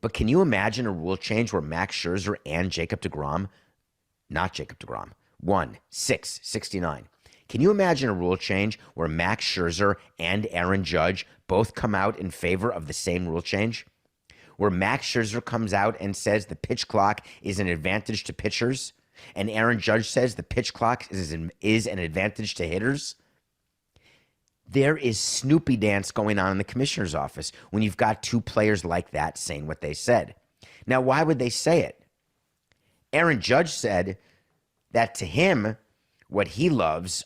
But can you imagine a rule change where Max Scherzer and Jacob deGrom, not Jacob deGrom, 1-6-69. Can you imagine a rule change where Max Scherzer and Aaron Judge both come out in favor of the same rule change? Where Max Scherzer comes out and says the pitch clock is an advantage to pitchers, and Aaron Judge says the pitch clock is an advantage to hitters? There is Snoopy dance going on in the commissioner's office when you've got two players like that saying what they said. Now, why would they say it? Aaron Judge said that to him, what he loves,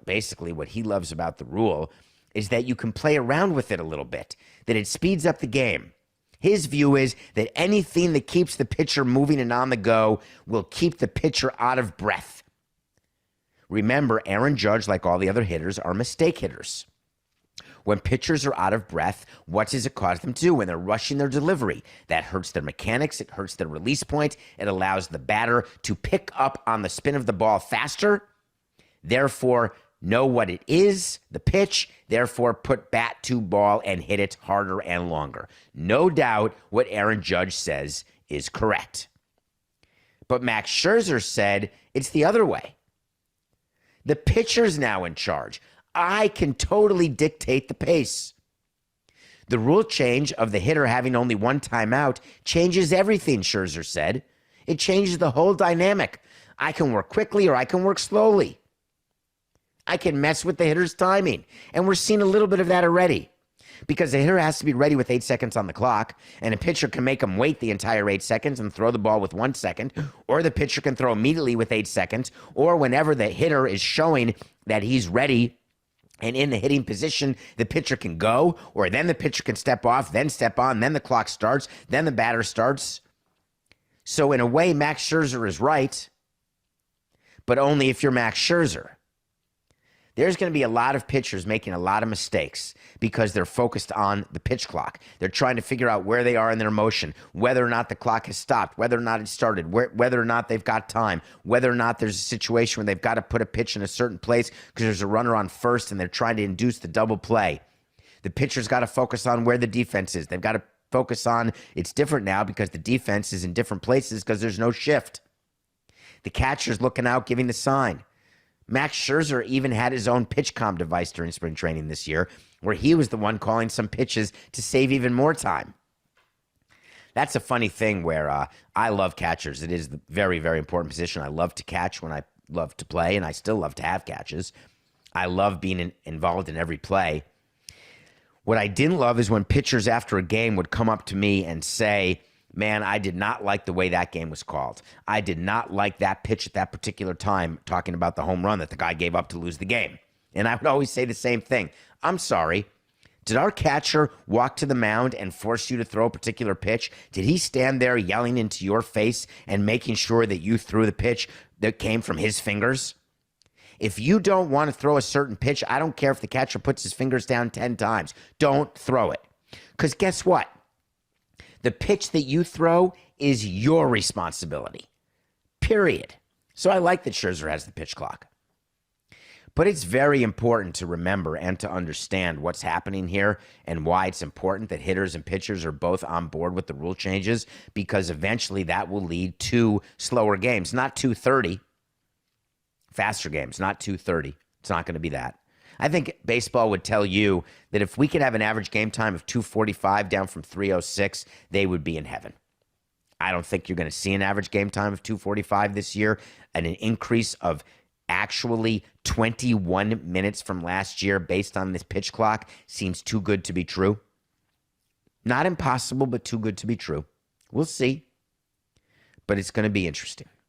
basically what he loves about the rule, is that you can play around with it a little bit, that it speeds up the game. His view is that anything that keeps the pitcher moving and on the go will keep the pitcher out of breath. Remember, Aaron Judge, like all the other hitters, are mistake hitters. When pitchers are out of breath, what does it cause them to do when they're rushing their delivery? That hurts their mechanics. It hurts their release point. It allows the batter to pick up on the spin of the ball faster. Therefore, know what it is, the pitch. Therefore, put bat to ball and hit it harder and longer. No doubt what Aaron Judge says is correct. But Max Scherzer said it's the other way. The pitcher's now in charge. I can totally dictate the pace. The rule change of the hitter having only one timeout changes everything, Scherzer said. It changes the whole dynamic. I can work quickly or I can work slowly. I can mess with the hitter's timing. And we're seeing a little bit of that already. Because the hitter has to be ready with 8 seconds on the clock, and a pitcher can make him wait the entire 8 seconds and throw the ball with 1 second, or the pitcher can throw immediately with 8 seconds, or whenever the hitter is showing that he's ready and in the hitting position, the pitcher can go, or then the pitcher can step off, then step on, then the clock starts, then the batter starts. So in a way, Max Scherzer is right, but only if you're Max Scherzer. There's going to be a lot of pitchers making a lot of mistakes because they're focused on the pitch clock. They're trying to figure out where they are in their motion, whether or not the clock has stopped, whether or not it started, whether or not they've got time, whether or not there's a situation where they've got to put a pitch in a certain place because there's a runner on first and they're trying to induce the double play. The pitcher's got to focus on where the defense is. They've got to focus on, it's different now because the defense is in different places because there's no shift. The catcher's looking out, giving the sign. Max Scherzer even had his own PitchCom device during spring training this year, where he was the one calling some pitches to save even more time. That's a funny thing where I love catchers. It is a very, very important position. I love to catch when I love to play, and I still love to have catches. I love being involved in every play. What I didn't love is when pitchers after a game would come up to me and say, man, I did not like the way that game was called. I did not like that pitch at that particular time, talking about the home run that the guy gave up to lose the game. And I would always say the same thing. I'm sorry. Did our catcher walk to the mound and force you to throw a particular pitch? Did he stand there yelling into your face and making sure that you threw the pitch that came from his fingers? If you don't want to throw a certain pitch, I don't care if the catcher puts his fingers down 10 times. Don't throw it. Because guess what? The pitch that you throw is your responsibility, period. So I like that Scherzer has the pitch clock. But it's very important to remember and to understand what's happening here and why it's important that hitters and pitchers are both on board with the rule changes, because eventually that will lead to slower games, not 2:30, faster games, not 2:30. It's not going to be that. I think baseball would tell you that if we could have an average game time of 2:45 down from 3:06, they would be in heaven. I don't think you're going to see an average game time of 2:45 this year, and an increase of actually 21 minutes from last year based on this pitch clock seems too good to be true. Not impossible, but too good to be true. We'll see. But it's going to be interesting.